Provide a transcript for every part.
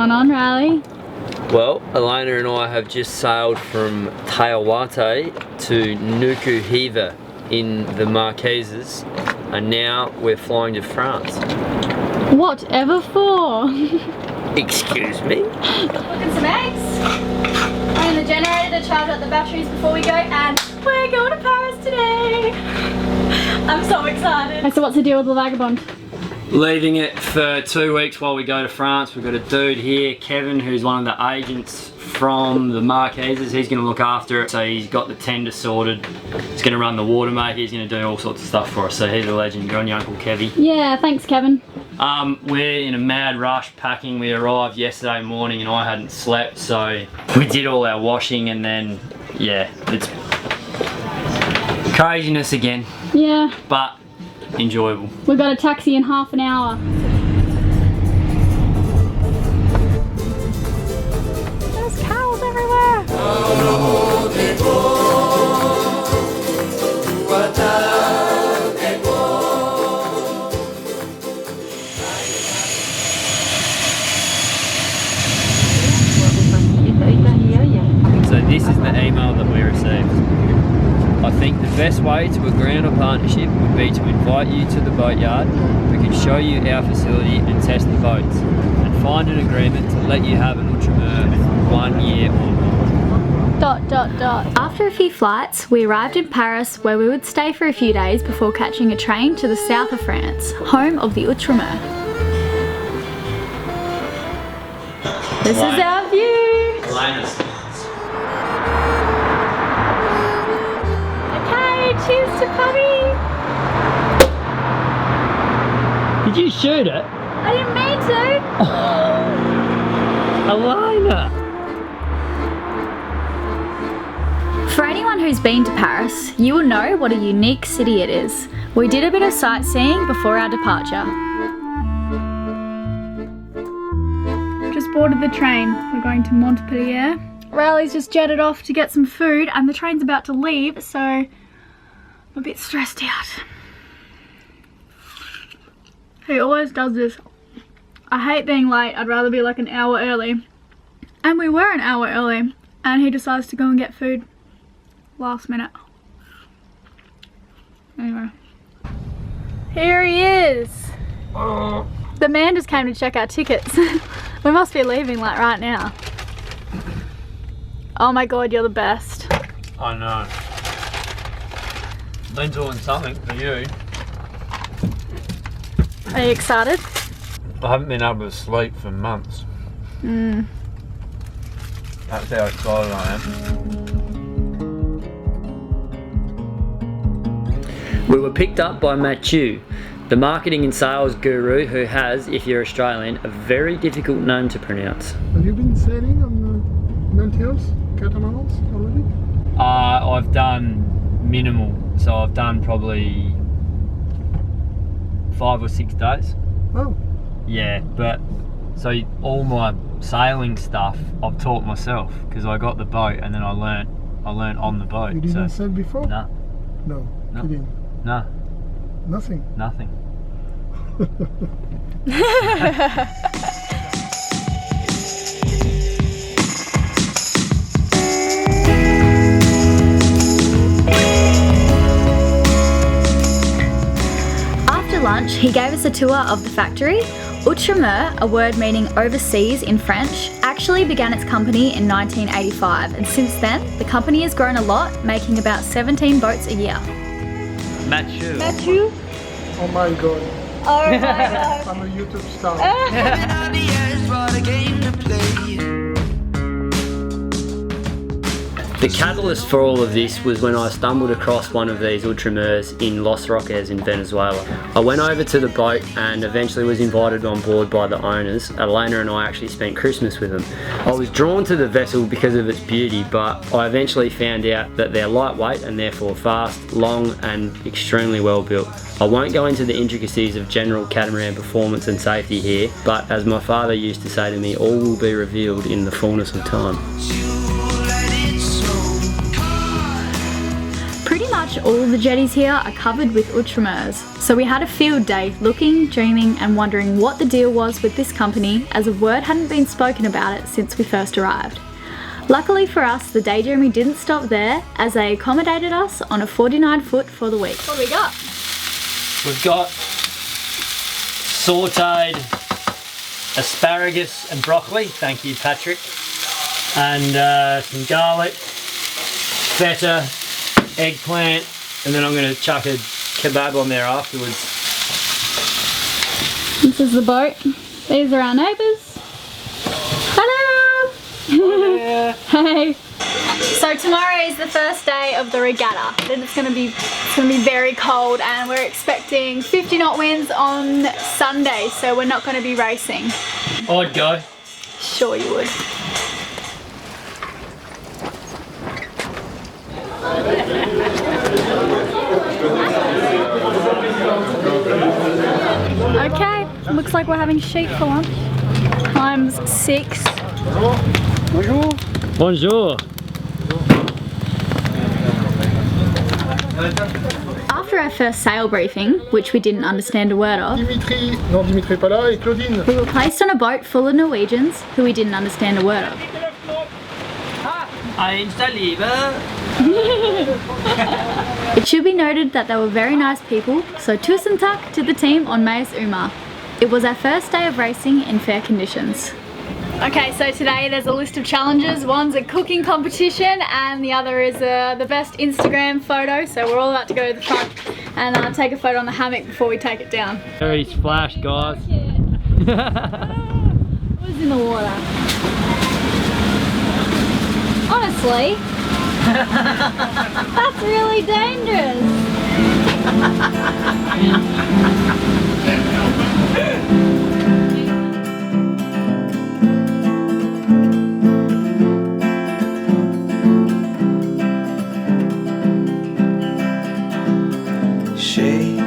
going on, Riley? Well, Elayna and I have just sailed from Tawate to Nukuhiva in the Marquesas, and now we're flying to France. Whatever for? Excuse me? Cooking some eggs. Running the generator to charge up the batteries before we go, and we're going to Paris today. I'm so excited. So what's the deal with the vagabond? Leaving it for 2 weeks while we go to France. We've got a dude here, Kevin, who's one of the agents from the Marquesas. He's going to look after it. So he's got the tender sorted. He's going to run the water maker. He's going to do all sorts of stuff for us. So he's a legend. Good on you, Uncle Kevy. Yeah, thanks, Kevin. We're in a mad rush packing. We arrived yesterday morning and I hadn't slept, so we did all our washing, and then, yeah, it's craziness again. Yeah. But enjoyable. We've got a taxi in half an hour. There's cows everywhere. So this is the email that we received. I think the best way to agree on a partnership would be to invite you to the boatyard. We can show you our facility and test the boats, and find an agreement to let you have an Ultramar 1 year or more. ... After a few flights, we arrived in Paris, where we would stay for a few days before catching a train to the south of France, home of the Ultramar. This is our view. Elaynas. Cheers to Puppy! Did you shoot it? I didn't mean to! Elayna! For anyone who's been to Paris, you will know what a unique city it is. We did a bit of sightseeing before our departure. Just boarded the train. We're going to Montpellier. Riley's just jetted off to get some food, and the train's about to leave, so I'm a bit stressed out. He always does this. I hate being late. I'd rather be like an hour early. And we were an hour early, and he decides to go and get food last minute. Anyway. Here he is. The man just came to check our tickets. We must be leaving like right now. Oh my god, you're the best. I know. Been doing something for you. Are you excited? I haven't been able to sleep for months. That's how excited I am. We were picked up by Matthew, the marketing and sales guru who has, if you're Australian, a very difficult name to pronounce. Have you been sailing on the Nantios, catamarans already? I've done minimal, so I've done probably 5 or 6 days. Oh. Yeah, but so all my sailing stuff I've taught myself, because I got the boat and then I learnt on the boat. You didn't sail before? No. No. No. You didn't? No. Nothing? Nothing. After lunch, he gave us a tour of the factory. Ultramar, a word meaning overseas in French, actually began its company in 1985, and since then, the company has grown a lot, making about 17 boats a year. Matthew. Matthew? Oh my god. Oh my god. I'm a YouTube star. The catalyst for all of this was when I stumbled across one of these Ultramars in Los Roques in Venezuela. I went over to the boat and eventually was invited on board by the owners. Elayna and I actually spent Christmas with them. I was drawn to the vessel because of its beauty, but I eventually found out that they're lightweight and therefore fast, long and extremely well built. I won't go into the intricacies of general catamaran performance and safety here, but as my father used to say to me, all will be revealed in the fullness of time. much all the jetties here are covered with outremeuse, so we had a field day looking, dreaming and wondering what the deal was with this company, as a word hadn't been spoken about it since we first arrived. Luckily for us, the daydreaming didn't stop there, as they accommodated us on a 49-foot for the week. What do we got? We've got sauteed asparagus and broccoli, thank you Patrick, and some garlic, feta, eggplant, and then I'm going to chuck a kebab on there afterwards. This is the boat. These are our neighbours. Hello! Hi. Hey! So tomorrow is the first day of the regatta. Then it's going to be very cold, and we're expecting 50 knot winds on Sunday, so we're not going to be racing. I'd go. Sure you would. Okay, looks like we're having sheep for lunch. Time's 6. Bonjour. Bonjour. After our first sail briefing, which we didn't understand a word of, Dimitri. Non, Dimitri pas là, et Claudine. we were placed on a boat full of Norwegians who we didn't understand a word of. It should be noted that they were very nice people, so tusen takk to the team on Mayas Uma. It was our first day of racing in fair conditions. Okay, so today there's a list of challenges. One's a cooking competition and the other is the best Instagram photo. So we're all about to go to the front and take a photo on the hammock before we take it down. Very splash, guys. What's in the water? Honestly, that's really dangerous. She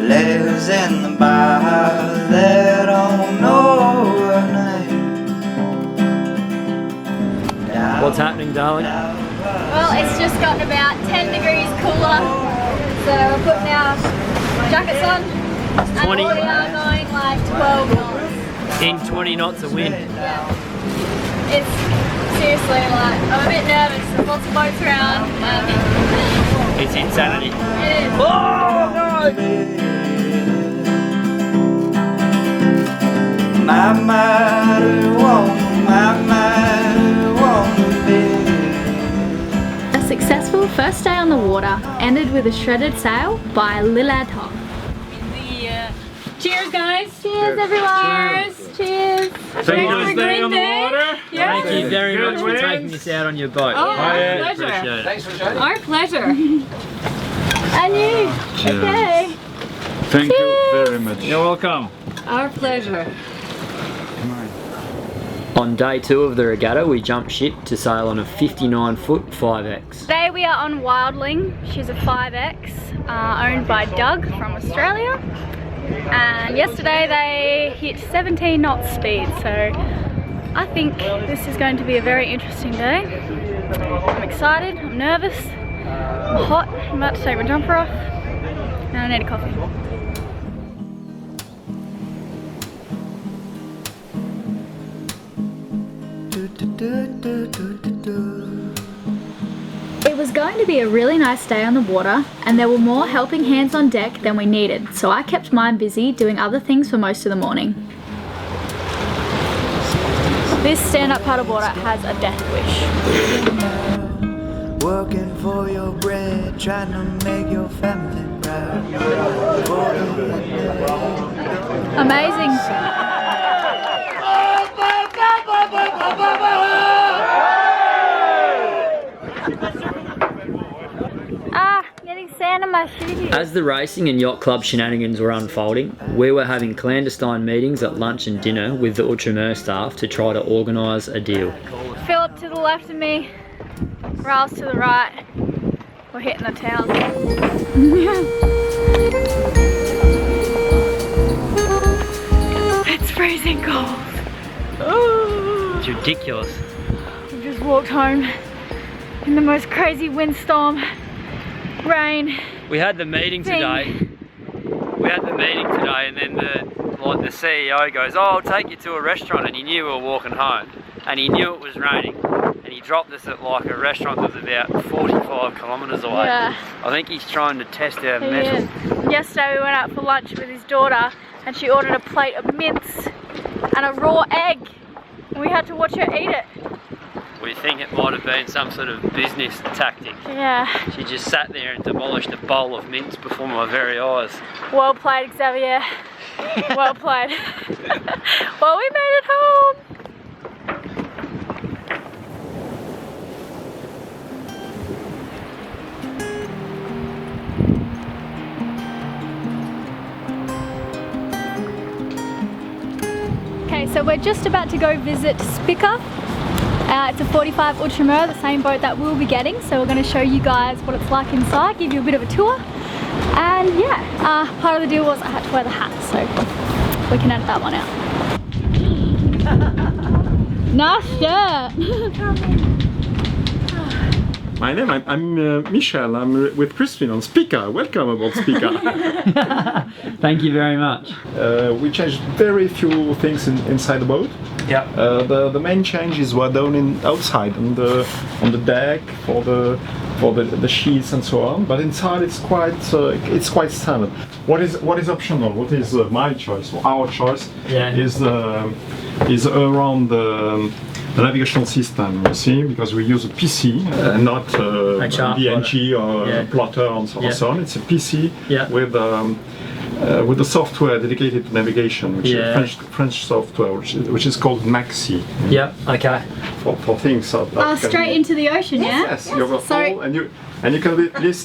lives in the bar, they don't know her name. What's happening, darling? Well, it's just gotten about 10 degrees cooler, so we're putting our jackets on, and 20. we are going like 12 knots. In 20 knots of wind. Yeah. It's seriously like, I'm a bit nervous, there's lots of boats around, and It's insanity. it is. Oh no! My A successful first day on the water ended with a shredded sail by Liladhoff. Cheers, guys. Cheers, everyone! Cheers! Thank you for a great day. Thank you very much for taking us out on your boat. Oh, our Appreciate pleasure. it. Our pleasure. And you! Okay! Thank you very much. You're welcome. Our pleasure. On day 2 of the regatta, we jumped ship to sail on a 59-foot 5X. Today we are on Wildling. She's a 5X, owned by Doug from Australia. And yesterday they hit 17 knots speed, so I think this is going to be a very interesting day. I'm excited, I'm nervous, I'm hot, I'm about to take my jumper off, and I need a coffee. It was going to be a really nice day on the water, and there were more helping hands on deck than we needed, so I kept mine busy doing other things for most of the morning. This stand-up paddleboarder has a death wish. working for your bread, trying to make your family proud. Amazing. Getting sand in my shoes. As the racing and yacht club shenanigans were unfolding, we were having clandestine meetings at lunch and dinner with the Outremer staff to try to organise a deal. Philip to the left of me, Riles to the right. We're hitting the town. It's freezing cold. It's ridiculous. We just walked home in the most crazy windstorm rain. We had the meeting today. And then the CEO goes, "Oh, I'll take you to a restaurant," and he knew we were walking home, and he knew it was raining, and he dropped us at like a restaurant that was about 45 kilometres away. Yeah. I think he's trying to test our He mettle. is. Yesterday we went out for lunch with his daughter and she ordered a plate of mince and a raw egg. And we had to watch her eat it. We think it might have been some sort of business tactic. Yeah. She just sat there and demolished a bowl of mince before my very eyes. Well played, Xavier. Well played. Well, we made it home. Okay, so we're just about to go visit Spica. It's a 45 Ultramar, the same boat that we'll be getting. So we're going to show you guys what it's like inside, give you a bit of a tour. And yeah, part of the deal was I had to wear the hat, so we can edit that one out. Nice shirt! My name, I'm Michel. I'm with Crispin on Spica. Welcome aboard Spica. Thank you very much. We changed very few things inside the boat. Yeah. The main changes were done outside on the deck for the sheets and so on. But inside it's quite standard. What is optional? What is my choice? Our choice is around the navigational system, you see, because we use a PC, not DNG or plotter and so on. It's a PC with the software dedicated to navigation, which is French software, which is called Maxi. Yeah. Okay. For things that Straight into the ocean, yeah? Yes, you have a hole and you can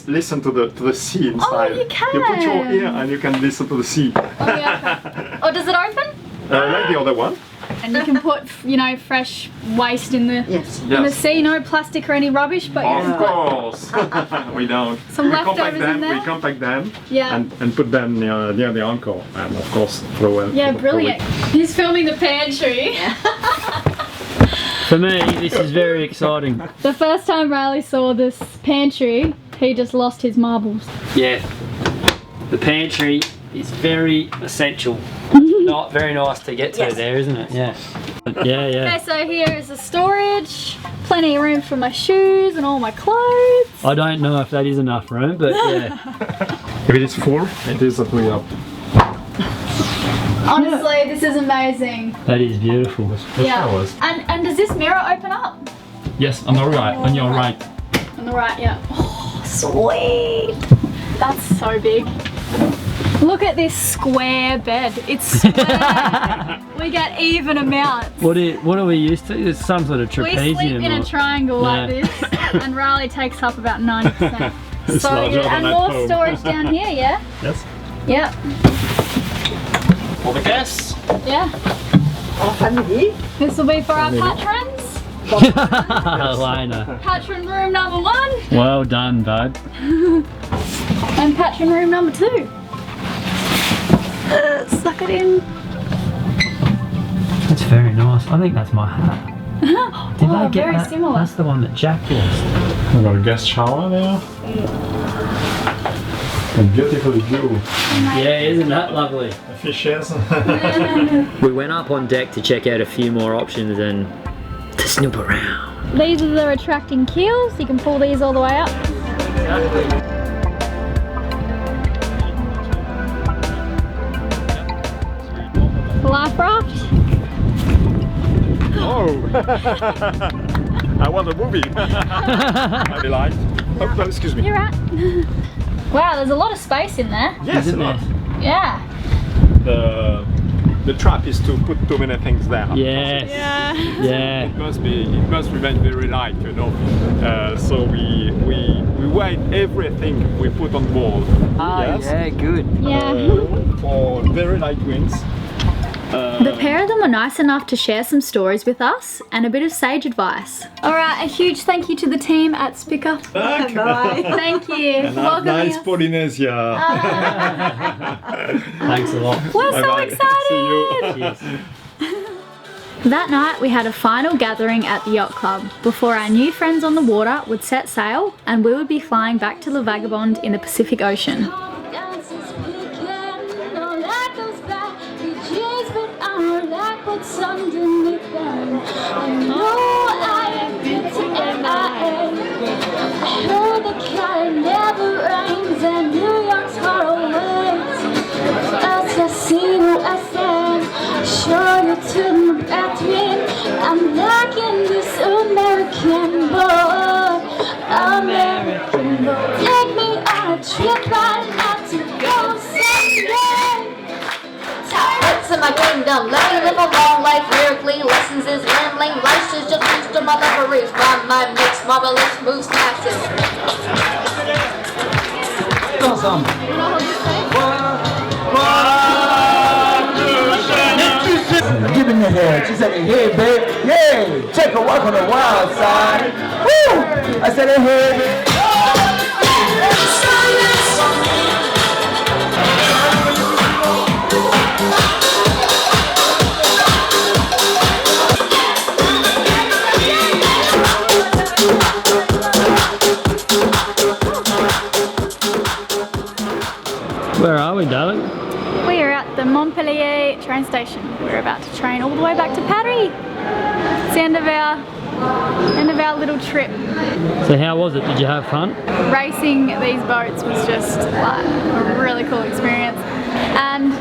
listen to the sea inside. Oh, you can. You put your ear and you can listen to the sea. Oh, yeah, okay. Oh, does it open? Like the other one. And you can put, you know, fresh waste in the sea, no plastic or any rubbish, but Of course, we don't. Some leftovers in there. We compact them Yeah. and put them near the anchor, and of course throw in. Yeah, brilliant. He's filming the pantry. For me, this is very exciting. The first time Riley saw this pantry, he just lost his marbles. Yeah. The pantry is very essential. Not very nice to get to there, isn't it? Yeah. Yeah, yeah. Okay, so here is the storage. Plenty of room for my shoes and all my clothes. I don't know if that is enough room, but yeah. If it is full, it is that we have. Honestly, this is amazing. That is beautiful. Yeah. And does this mirror open up? Yes, on the right, on your right. On the right, yeah. Oh, sweet. That's so big. Look at this square bed. It's square. We get even amounts. What are we used to? It's some sort of trapezium. We sleep in a triangle like this, and Riley takes up about 90%. So good. And more storage down here, yeah? Yes. Yep. For the guests. Yeah. This will be for our patrons. Elaynas. Patron room number 1. Well done, bud. And patron room number 2. Suck it in. That's very nice. I think that's my hat. Did Oh, I get very that? similar. That's the one that Jack lost. We got a guest shower there. And beautiful view. Yeah, isn't that lovely? The fishes. We went up on deck to check out a few more options and to snoop around. These are the retracting keels. You can pull these all the way up. Life raft. Oh! I want a movie. I delight. Oh, no, excuse me. You're right. Wow, there's a lot of space in there. Yes, a Isn't lot. Yeah. The trap is to put too many things there. Yes. Yeah. It must remain very light, you know. So we weigh everything we put on board. Yeah, good. Yeah. For very light winds. The pair of them were nice enough to share some stories with us and a bit of sage advice. Alright, a huge thank you to the team at Spica. Bye. Thank you. Welcome. Nice Polynesia. Thanks a lot. We're so Bye-bye. excited. See you. Cheers. That night we had a final gathering at the yacht club before our new friends on the water would set sail and we would be flying back to the Vagabond in the Pacific Ocean. I'm liking this American boy, American boy. Take me on a trip, I'd like to go someday. It's in my kingdom, let me live a long life lyrically. Lessons is rambling, life's is just used to my memories. My mix, marvelous moves, massive. Give me your head. She said, hey, babe. Yay. Take a walk on the wild side. Woo. I said, hey, babe. Where are we, darling? We are at the Montpellier train station. We're about to train all the way back to Paris. It's the end of our little trip. So how was it? Did you have fun? Racing these boats was just like a really cool experience. And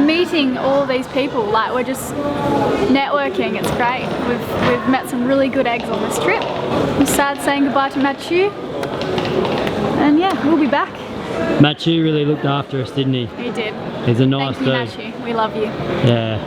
meeting all these people, like we're just networking, it's great. We've met some really good eggs on this trip. I'm sad saying goodbye to Mathieu. And yeah, we'll be back. Mathieu really looked after us, didn't he? He did. He's a nice dude. Thank you, Mathieu. We love you. Yeah.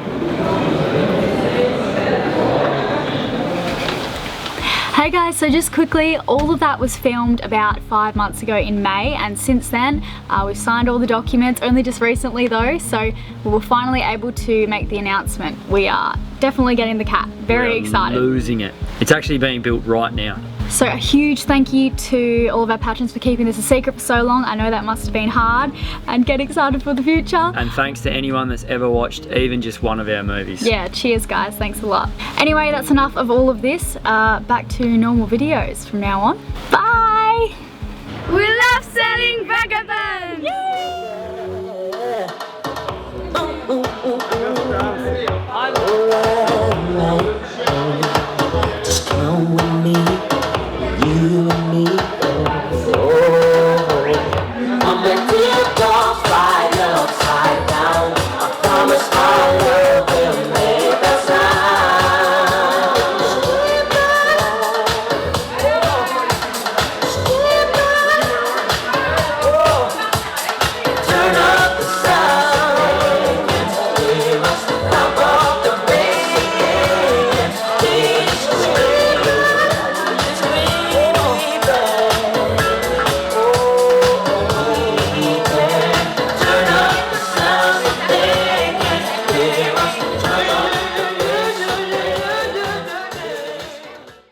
Hey guys, so just quickly, all of that was filmed about 5 months ago in May, and since then we've signed all the documents, only just recently though, so we were finally able to make the announcement. We are definitely getting the cat. Very excited. Losing it. It's actually being built right now. So a huge thank you to all of our patrons for keeping this a secret for so long. I know that must have been hard, and get excited for the future. And thanks to anyone that's ever watched even just one of our movies. Yeah, cheers guys, thanks a lot. Anyway, that's enough of all of this. Back to normal videos from now on. Bye! We love selling vagabonds! Just come with me, you and me.